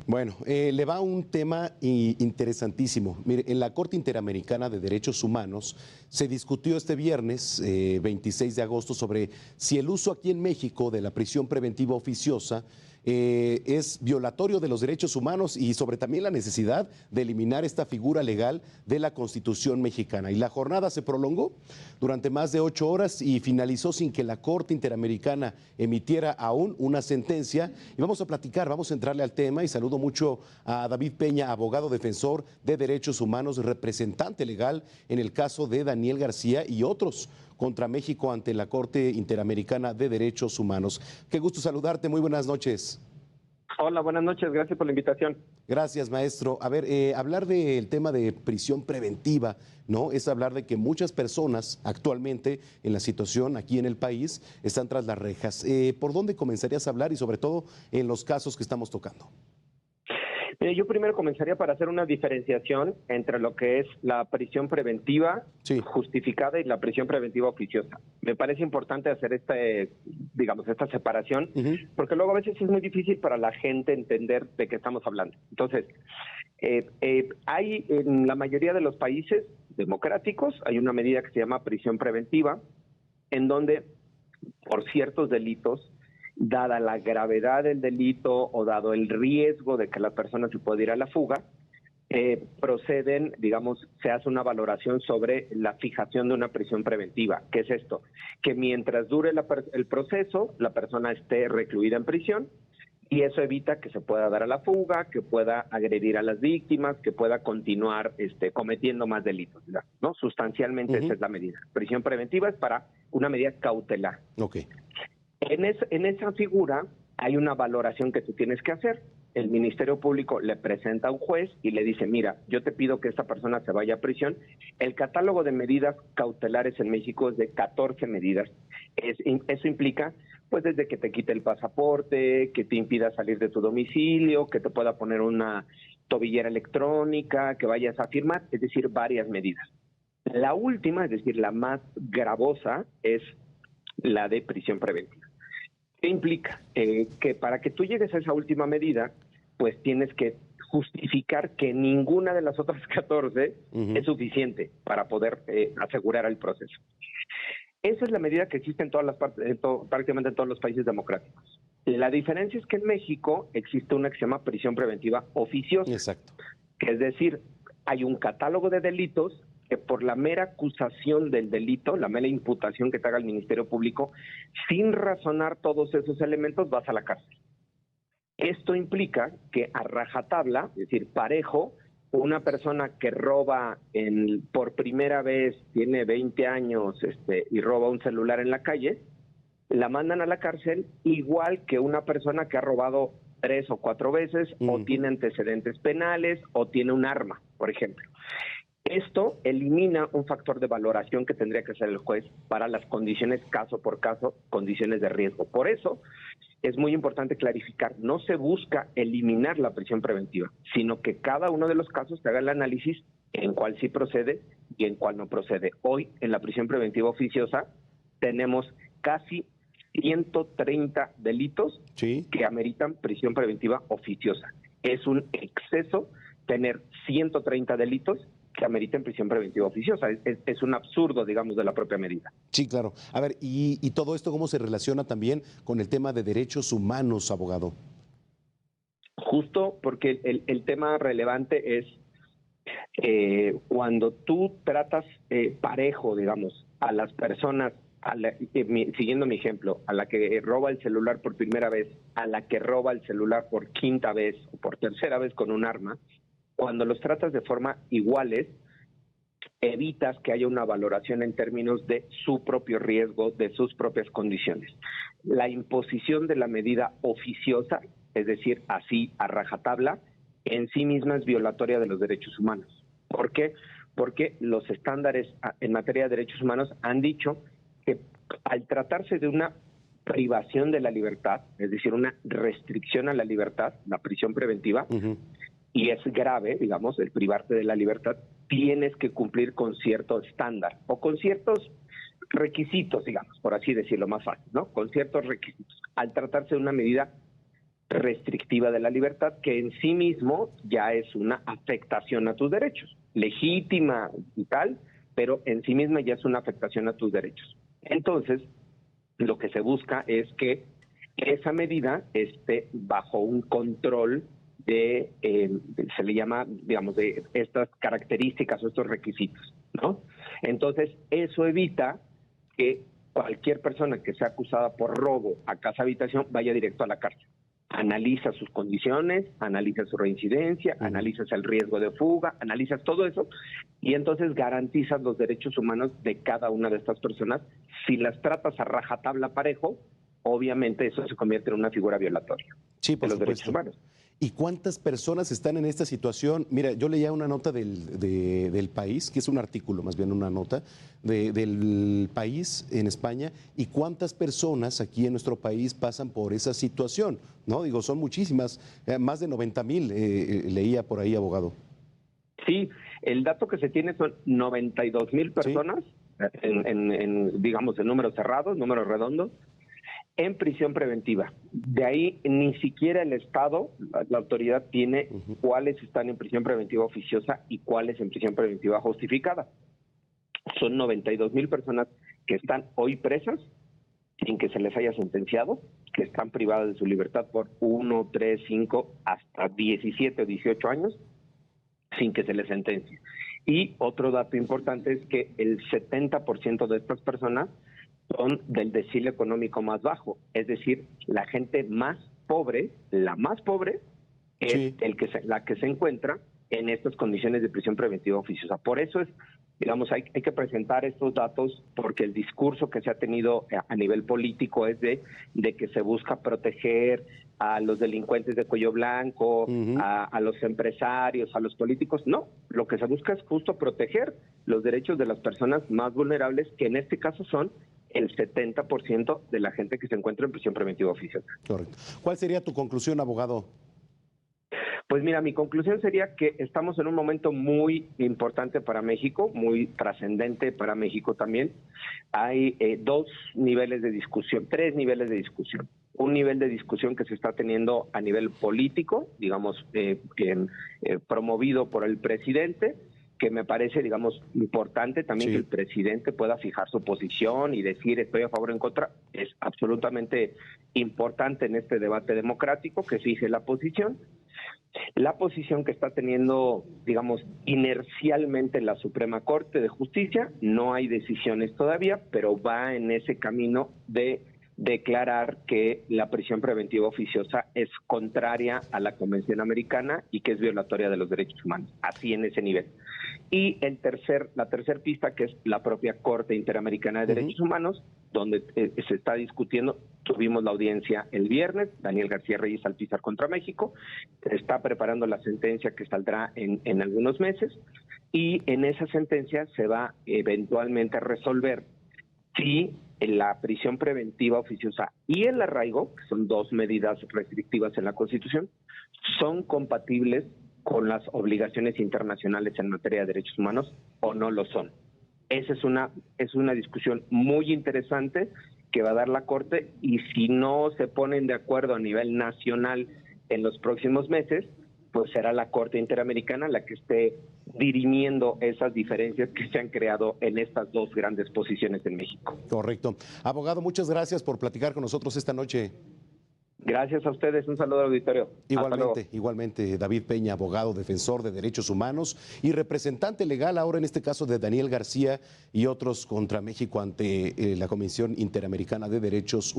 Bueno, le va un tema interesantísimo. Mire, en la Corte Interamericana de Derechos Humanos se discutió este viernes, 26 de agosto, sobre si el uso aquí en México de la prisión preventiva oficiosa es violatorio de los derechos humanos y sobre también la necesidad de eliminar esta figura legal de la Constitución mexicana. Y la jornada se prolongó durante más de 8 horas y finalizó sin que la Corte Interamericana emitiera aún una sentencia. Y vamos a platicar, vamos a entrarle al tema y saludo mucho a David Peña, abogado defensor de derechos humanos, representante legal en el caso de Daniel García y otros contra México ante la Corte Interamericana de Derechos Humanos. Qué gusto saludarte, muy buenas noches. Hola, buenas noches, gracias por la invitación. Gracias, maestro. A ver, hablar del tema de prisión preventiva, ¿no? Es hablar de que muchas personas actualmente en la situación aquí en el país están tras las rejas. ¿Por dónde comenzarías a hablar y sobre todo en los casos que estamos tocando? Yo primero comenzaría para hacer una diferenciación entre lo que es la prisión preventiva Sí. justificada y la prisión preventiva oficiosa. Me parece importante hacer esta separación, porque luego a veces es muy difícil para la gente entender de qué estamos hablando. Entonces, hay en la mayoría de los países democráticos, hay una medida que se llama prisión preventiva, en donde por ciertos delitos, dada la gravedad del delito o dado el riesgo de que la persona se pueda ir a la fuga, proceden, digamos, se hace una valoración sobre la fijación de una prisión preventiva. ¿Qué es esto? Que mientras dure el proceso, la persona esté recluida en prisión y eso evita que se pueda dar a la fuga, que pueda agredir a las víctimas, que pueda continuar cometiendo más delitos, ¿no? Sustancialmente esa es la medida. Prisión preventiva es para una medida cautelar. Ok. En esa figura hay una valoración que tú tienes que hacer. El Ministerio Público le presenta a un juez y le dice, mira, yo te pido que esta persona se vaya a prisión. El catálogo de medidas cautelares en México es de 14 medidas. Eso implica, pues, desde que te quite el pasaporte, que te impida salir de tu domicilio, que te pueda poner una tobillera electrónica, que vayas a firmar, es decir, varias medidas. La última, es decir, la más gravosa, es la de prisión preventiva. ¿Qué implica? Que para que tú llegues a esa última medida, pues tienes que justificar que ninguna de las otras 14 es suficiente para poder asegurar el proceso. Esa es la medida que existe en todas las partes, prácticamente en todos los países democráticos. La diferencia es que en México existe una que se llama prisión preventiva oficiosa. Exacto. Que es decir, hay un catálogo de delitos que por la mera acusación del delito, la mera imputación que te haga el Ministerio Público, sin razonar todos esos elementos, vas a la cárcel. Esto implica que a rajatabla, es decir, parejo, una persona que roba por primera vez, tiene 20 años y roba un celular en la calle, la mandan a la cárcel igual que una persona que ha robado 3 o 4 veces o tiene antecedentes penales o tiene un arma, por ejemplo. Esto elimina un factor de valoración que tendría que hacer el juez para las condiciones caso por caso, condiciones de riesgo. Por eso es muy importante clarificar, no se busca eliminar la prisión preventiva, sino que cada uno de los casos se haga el análisis en cuál sí procede y en cuál no procede. Hoy, en la prisión preventiva oficiosa, tenemos casi 130 delitos que ameritan prisión preventiva oficiosa. Es un exceso tener 130 delitos que ameriten prisión preventiva oficiosa. Es un absurdo, digamos, de la propia medida. Sí, claro. A ver, ¿y todo esto cómo se relaciona también con el tema de derechos humanos, abogado? Justo porque el tema relevante es cuando tú tratas parejo, digamos, a las personas, siguiendo mi ejemplo, a la que roba el celular por primera vez, a la que roba el celular por quinta vez o por tercera vez con un arma, cuando los tratas de forma iguales, evitas que haya una valoración en términos de su propio riesgo, de sus propias condiciones. La imposición de la medida oficiosa, es decir, así a rajatabla, en sí misma es violatoria de los derechos humanos. ¿Por qué? Porque los estándares en materia de derechos humanos han dicho que al tratarse de una privación de la libertad, es decir, una restricción a la libertad, la prisión preventiva, y es grave, digamos, el privarte de la libertad, tienes que cumplir con cierto estándar o con ciertos requisitos, digamos, por así decirlo más fácil, ¿no? Con ciertos requisitos. Al tratarse de una medida restrictiva de la libertad, que en sí mismo ya es una afectación a tus derechos, legítima y tal, pero en sí misma ya es una afectación a tus derechos. Entonces, lo que se busca es que esa medida esté bajo un control se le llama, digamos, de estas características o estos requisitos, ¿no? Entonces, eso evita que cualquier persona que sea acusada por robo a casa habitación vaya directo a la cárcel. Analiza sus condiciones, analiza su reincidencia, analizas el riesgo de fuga, analizas todo eso y entonces garantizas los derechos humanos de cada una de estas personas. Si las tratas a rajatabla parejo, obviamente eso se convierte en una figura violatoria por de los supuesto. derechos humanos. ¿Y cuántas personas están en esta situación? Mira, yo leía una nota del País, que es un artículo, más bien una nota, del País en España, y cuántas personas aquí en nuestro país pasan por esa situación, ¿no? Digo, son muchísimas, más de 90,000, leía por ahí, abogado. Sí, el dato que se tiene son 92,000 personas, ¿sí? Digamos, en números cerrados, números redondos, en prisión preventiva. De ahí ni siquiera el Estado, la autoridad tiene cuáles están en prisión preventiva oficiosa y cuáles en prisión preventiva justificada. Son 92,000 personas que están hoy presas sin que se les haya sentenciado, que están privadas de su libertad por 1, 3, 5, hasta 17 o 18 años, sin que se les sentencie. Y otro dato importante es que el 70% de estas personas son del decil económico más bajo, es decir, la gente más pobre, la más pobre, es la que se encuentra en estas condiciones de prisión preventiva oficiosa. Por eso es, digamos, hay que presentar estos datos porque el discurso que se ha tenido a nivel político es de que se busca proteger a los delincuentes de cuello blanco, a los empresarios, a los políticos. No, lo que se busca es justo proteger los derechos de las personas más vulnerables, que en este caso son el 70% de la gente que se encuentra en prisión preventiva oficiosa. Correcto. ¿Cuál sería tu conclusión, abogado? Pues mira, mi conclusión sería que estamos en un momento muy importante para México, muy trascendente para México también. Hay dos niveles de discusión, tres niveles de discusión. Un nivel de discusión que se está teniendo a nivel político, digamos, promovido por el presidente, que me parece, digamos, importante también que el presidente pueda fijar su posición y decir estoy a favor o en contra. Es absolutamente importante en este debate democrático que fije la posición. La posición que está teniendo, digamos, inercialmente la Suprema Corte de Justicia, no hay decisiones todavía, pero va en ese camino de declarar que la prisión preventiva oficiosa es contraria a la Convención Americana y que es violatoria de los derechos humanos, así en ese nivel. Y la tercer pista, que es la propia Corte Interamericana de Derechos Humanos, donde se está discutiendo, tuvimos la audiencia el viernes, Daniel García Reyes Alpizar contra México, se está preparando la sentencia que saldrá en algunos meses, y en esa sentencia se va eventualmente a resolver si la prisión preventiva oficiosa y el arraigo, que son dos medidas restrictivas en la Constitución, son compatibles con las obligaciones internacionales en materia de derechos humanos o no lo son. Esa es una discusión muy interesante que va a dar la Corte, y si no se ponen de acuerdo a nivel nacional en los próximos meses, pues será la Corte Interamericana la que esté dirimiendo esas diferencias que se han creado en estas dos grandes posiciones en México. Correcto. Abogado, muchas gracias por platicar con nosotros esta noche. Gracias a ustedes, un saludo al auditorio. Igualmente, David Peña, abogado, defensor de derechos humanos y representante legal ahora en este caso de Daniel García y otros contra México ante la Comisión Interamericana de Derechos Humanos.